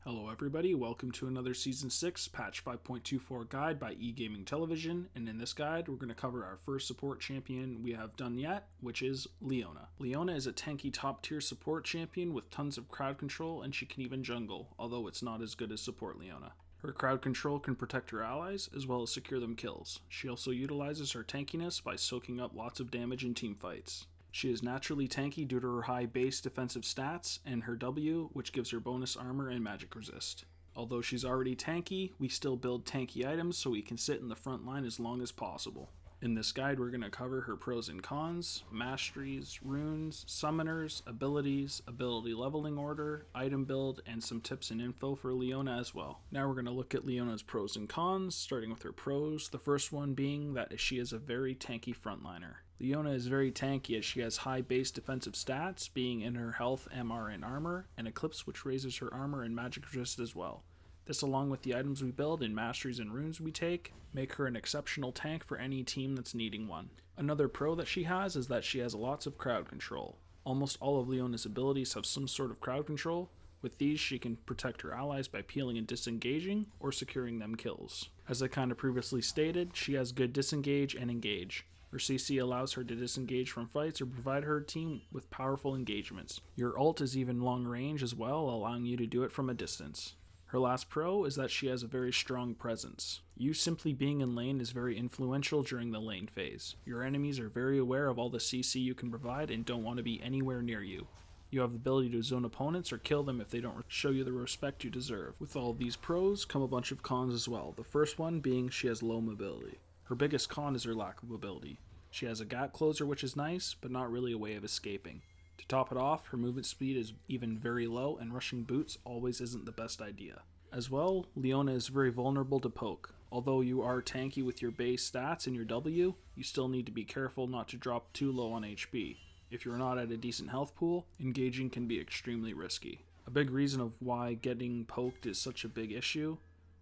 Hello everybody, welcome to another Season 6 Patch 5.24 guide by eGaming Television, and in this guide we're going to cover our first support champion we have done yet, which is Leona. Leona is a tanky top tier support champion with tons of crowd control, and she can even jungle, although it's not as good as support Leona. Her crowd control can protect her allies, as well as secure them kills. She also utilizes her tankiness by soaking up lots of damage in team fights. She is naturally tanky due to her high base defensive stats and her W, which gives her bonus armor and magic resist. Although she's already tanky, we still build tanky items so we can sit in the front line as long as possible. In this guide we're going to cover her pros and cons, masteries, runes, summoners, abilities, ability leveling order, item build, and some tips and info for Leona as well. Now we're going to look at Leona's pros and cons, starting with her pros, the first one being that she is a very tanky frontliner. Leona is very tanky as she has high base defensive stats, being in her health, MR, and armor, and Eclipse, which raises her armor and magic resist as well. This, along with the items we build and masteries and runes we take, make her an exceptional tank for any team that's needing one. Another pro that she has is that she has lots of crowd control. Almost all of Leona's abilities have some sort of crowd control. With these, she can protect her allies by peeling and disengaging, or securing them kills. As I kind of previously stated, she has good disengage and engage. Her CC allows her to disengage from fights or provide her team with powerful engagements. Your ult is even long range as well, allowing you to do it from a distance. Her last pro is that she has a very strong presence. You simply being in lane is very influential during the lane phase. Your enemies are very aware of all the CC you can provide and don't want to be anywhere near you. You have the ability to zone opponents or kill them if they don't show you the respect you deserve. With all these pros come a bunch of cons as well, the first one being she has low mobility. Her biggest con is her lack of mobility. She has a gap closer, which is nice, but not really a way of escaping. To top it off, her movement speed is even very low, and rushing boots always isn't the best idea. As well, Leona is very vulnerable to poke. Although you are tanky with your base stats and your W, you still need to be careful not to drop too low on HP. If you're not at a decent health pool, engaging can be extremely risky. A big reason of why getting poked is such a big issue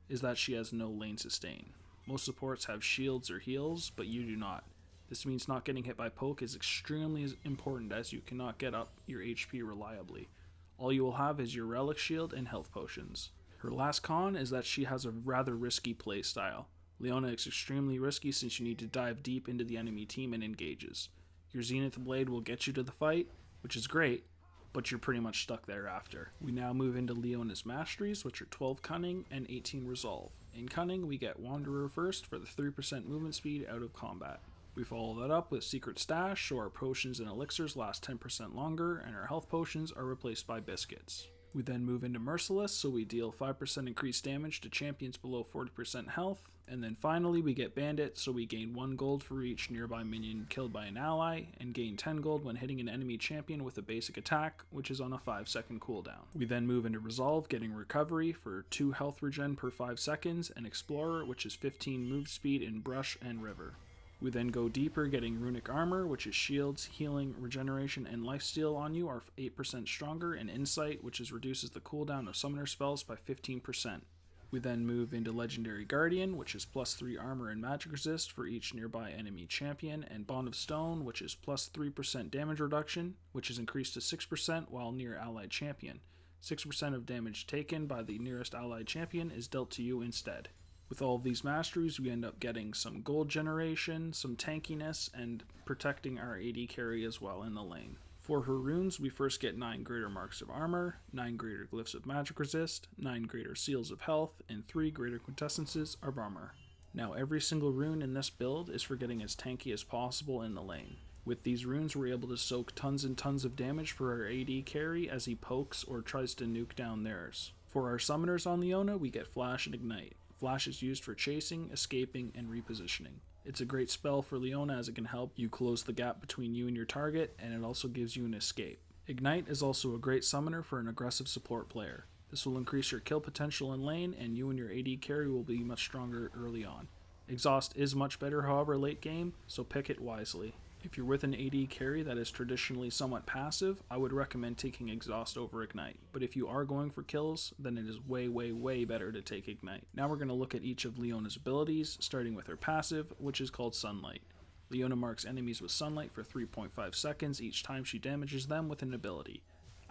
is that she has no lane sustain. Most supports have shields or heals, but you do not. This means not getting hit by poke is extremely important as you cannot get up your HP reliably. All you will have is your relic shield and health potions. Her last con is that she has a rather risky playstyle. Leona is extremely risky since you need to dive deep into the enemy team and engages. Your Zenith Blade will get you to the fight, which is great, but you're pretty much stuck there after. We now move into Leona's masteries, which are 12 Cunning and 18 Resolve. In Cunning, we get Wanderer first for the 3% movement speed out of combat. We follow that up with Secret Stash, so our potions and elixirs last 10% longer, and our health potions are replaced by biscuits. We then move into Merciless, so we deal 5% increased damage to champions below 40% health. And then finally we get Bandit, so we gain 1 gold for each nearby minion killed by an ally, and gain 10 gold when hitting an enemy champion with a basic attack, which is on a 5-second cooldown. We then move into Resolve, getting Recovery for 2 health regen per 5 seconds, and Explorer, which is 15 move speed in Brush and River. We then go deeper, getting Runic Armor, which is shields, healing, regeneration, and lifesteal on you are 8% stronger, and Insight, which reduces the cooldown of summoner spells by 15%. We then move into Legendary Guardian, which is plus 3 armor and magic resist for each nearby enemy champion, and Bond of Stone, which is plus 3% damage reduction, which is increased to 6% while near allied champion. 6% of damage taken by the nearest allied champion is dealt to you instead. With all of these masteries, we end up getting some gold generation, some tankiness, and protecting our AD carry as well in the lane. For her runes, we first get 9 greater marks of armor, 9 greater glyphs of magic resist, 9 greater seals of health, and 3 greater quintessences of armor. Now every single rune in this build is for getting as tanky as possible in the lane. With these runes, we're able to soak tons and tons of damage for our AD carry as he pokes or tries to nuke down theirs. For our summoners on Leona, we get Flash and Ignite. Flash is used for chasing, escaping, and repositioning. It's a great spell for Leona as it can help you close the gap between you and your target, and it also gives you an escape. Ignite is also a great summoner for an aggressive support player. This will increase your kill potential in lane, and you and your AD carry will be much stronger early on. Exhaust is much better, however, late game, so pick it wisely. If you're with an AD carry that is traditionally somewhat passive, I would recommend taking Exhaust over Ignite. But if you are going for kills, then it is way better to take Ignite. Now we're going to look at each of Leona's abilities, starting with her passive, which is called Sunlight. Leona marks enemies with sunlight for 3.5 seconds each time she damages them with an ability.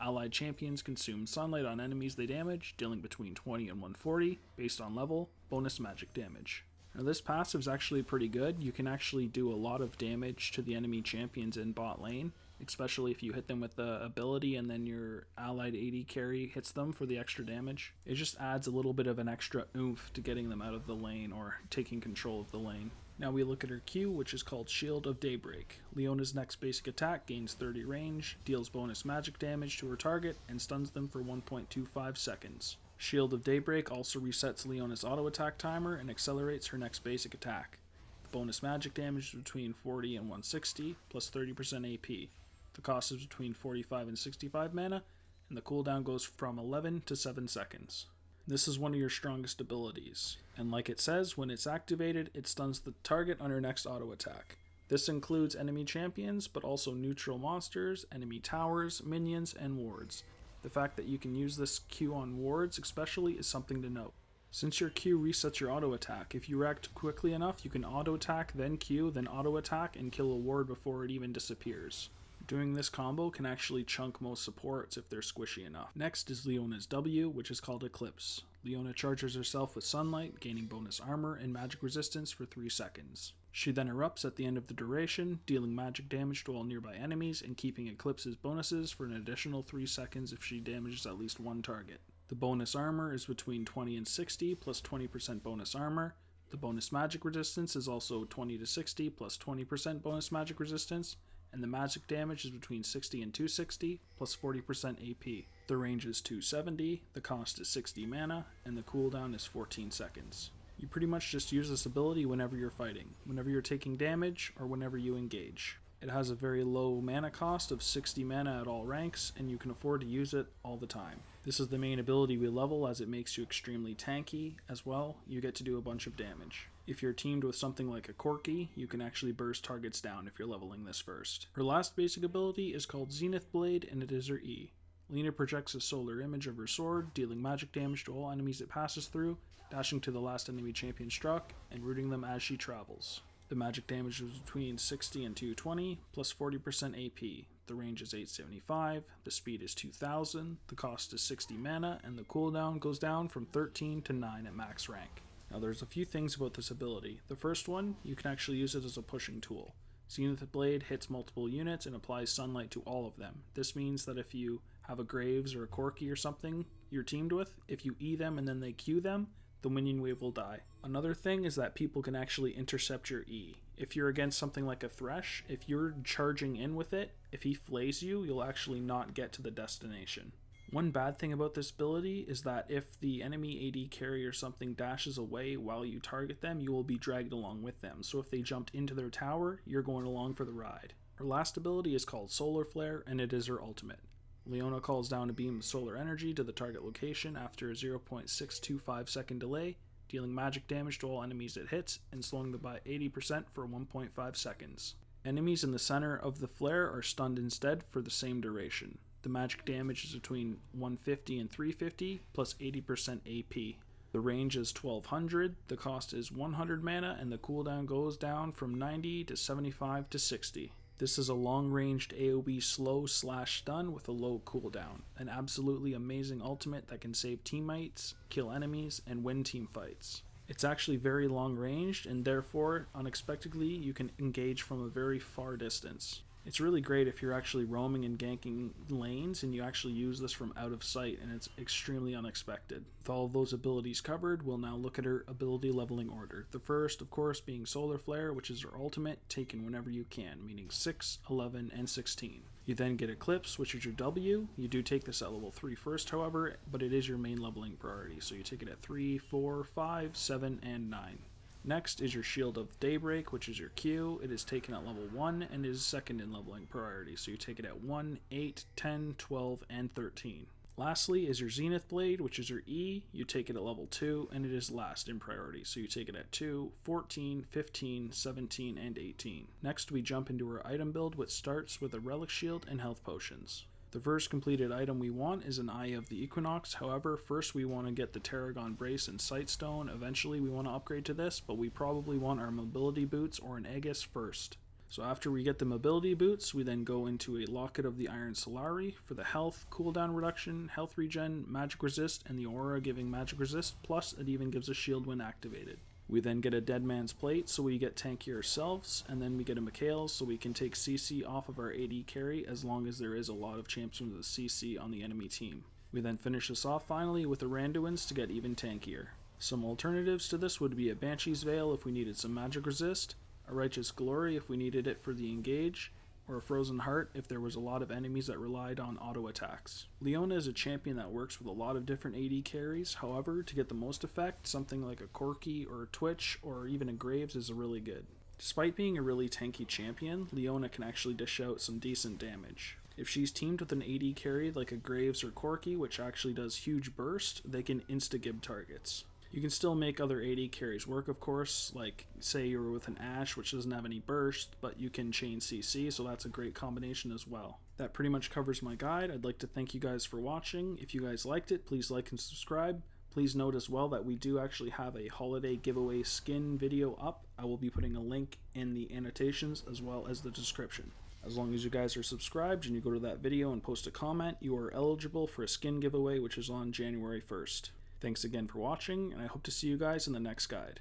Allied champions consume sunlight on enemies they damage, dealing between 20 and 140, based on level, bonus magic damage. Now this passive is actually pretty good. You can actually do a lot of damage to the enemy champions in bot lane, especially if you hit them with the ability and then your allied AD carry hits them for the extra damage. It just adds a little bit of an extra oomph to getting them out of the lane or taking control of the lane. Now we look at her Q, which is called Shield of Daybreak. Leona's next basic attack gains 30 range, deals bonus magic damage to her target, and stuns them for 1.25 seconds. Shield of Daybreak also resets Leona's auto attack timer and accelerates her next basic attack. The bonus magic damage is between 40 and 160, plus 30% AP. The cost is between 45 and 65 mana, and the cooldown goes from 11 to 7 seconds. This is one of your strongest abilities, and like it says, when it's activated, it stuns the target on her next auto attack. This includes enemy champions, but also neutral monsters, enemy towers, minions, and wards. The fact that you can use this Q on wards especially is something to note. Since your Q resets your auto attack, if you react quickly enough, you can auto attack, then Q, then auto attack, and kill a ward before it even disappears. Doing this combo can actually chunk most supports if they're squishy enough. Next is Leona's W, which is called Eclipse. Leona charges herself with sunlight, gaining bonus armor and magic resistance for 3 seconds. She then erupts at the end of the duration, dealing magic damage to all nearby enemies and keeping Eclipse's bonuses for an additional 3 seconds if she damages at least one target. The bonus armor is between 20 and 60 plus 20% bonus armor. The bonus magic resistance is also 20 to 60 plus 20% bonus magic resistance, and the magic damage is between 60 and 260 plus 40% AP. The range is 270, the cost is 60 mana, and the cooldown is 14 seconds. You pretty much just use this ability whenever you're fighting, whenever you're taking damage, or whenever you engage. It has a very low mana cost of 60 mana at all ranks, and you can afford to use it all the time. This is the main ability we level, as it makes you extremely tanky. As well, you get to do a bunch of damage. If you're teamed with something like a Corki, you can actually burst targets down if you're leveling this first. Her last basic ability is called Zenith Blade, and it is her E. Leona projects a solar image of her sword, dealing magic damage to all enemies it passes through, dashing to the last enemy champion struck, and rooting them as she travels. The magic damage is between 60 and 220, plus 40% AP. The range is 875, the speed is 2000, the cost is 60 mana, and the cooldown goes down from 13 to 9 at max rank. Now there's a few things about this ability. The first one, you can actually use it as a pushing tool. Zenith Blade hits multiple units and applies sunlight to all of them. This means that if you have a Graves or a Corki or something you're teamed with, if you E them and then they Q them, the minion wave will die. Another thing is that people can actually intercept your E. If you're against something like a Thresh, if you're charging in with it, if he flays you, you'll actually not get to the destination. One bad thing about this ability is that if the enemy AD carry or something dashes away while you target them, you will be dragged along with them. So if they jumped into their tower, you're going along for the ride. Her last ability is called Solar Flare, and it is her ultimate. Leona calls down a beam of solar energy to the target location after a 0.625 second delay, dealing magic damage to all enemies it hits and slowing them by 80% for 1.5 seconds. Enemies in the center of the flare are stunned instead for the same duration. The magic damage is between 150 and 350 plus 80% AP. The range is 1200, the cost is 100 mana, and the cooldown goes down from 90 to 75 to 60. This is a long-ranged AoE slow/stun with a low cooldown. An absolutely amazing ultimate that can save teammates, kill enemies, and win team fights. It's actually very long-ranged, and therefore, unexpectedly, you can engage from a very far distance. It's really great if you're actually roaming and ganking lanes and you actually use this from out of sight, and it's extremely unexpected. With all of those abilities covered, we'll now look at her ability leveling order. The first, of course, being Solar Flare, which is her ultimate, taken whenever you can, meaning 6, 11, and 16. You then get Eclipse, which is your W. You do take this at level 3 first, however, but it is your main leveling priority, so you take it at 3, 4, 5, 7, and 9. Next is your Shield of Daybreak, which is your Q. It is taken at level 1 and is second in leveling priority, so you take it at 1, 8, 10, 12, and 13. Lastly is your Zenith Blade, which is your E. You take it at level 2 and it is last in priority, so you take it at 2, 14, 15, 17, and 18. Next we jump into our item build, which starts with a Relic Shield and Health Potions. The first completed item we want is an Eye of the Equinox. However, first we want to get the Tarragon Brace and Sightstone. Eventually we want to upgrade to this, but we probably want our Mobility Boots or an Aegis first. So after we get the mobility boots, we then go into a Locket of the Iron Solari for the health, cooldown reduction, health regen, magic resist, and the aura giving magic resist, plus it even gives a shield when activated. We then get a Dead Man's Plate, so we get tanky ourselves, and then we get a Mikhail's, so we can take CC off of our AD carry as long as there is a lot of champions with CC on the enemy team. We then finish this off finally with the Randuins to get even tankier. Some alternatives to this would be a Banshee's Veil if we needed some magic resist, a Righteous Glory if we needed it for the engage, or a Frozen Heart if there was a lot of enemies that relied on auto attacks. Leona is a champion that works with a lot of different AD carries, however, to get the most effect, something like a Corki or a Twitch or even a Graves is really good. Despite being a really tanky champion, Leona can actually dish out some decent damage. If she's teamed with an AD carry like a Graves or Corki, which actually does huge burst, they can insta-gib targets. You can still make other AD carries work, of course, like say you were with an Ashe, which doesn't have any burst, but you can chain CC, so that's a great combination as well. That pretty much covers my guide. I'd like to thank you guys for watching. If you guys liked it, please like and subscribe. Please note as well that we do actually have a holiday giveaway skin video up. I will be putting a link in the annotations as well as the description. As long as you guys are subscribed and you go to that video and post a comment, you are eligible for a skin giveaway, which is on January 1st. Thanks again for watching, and I hope to see you guys in the next guide.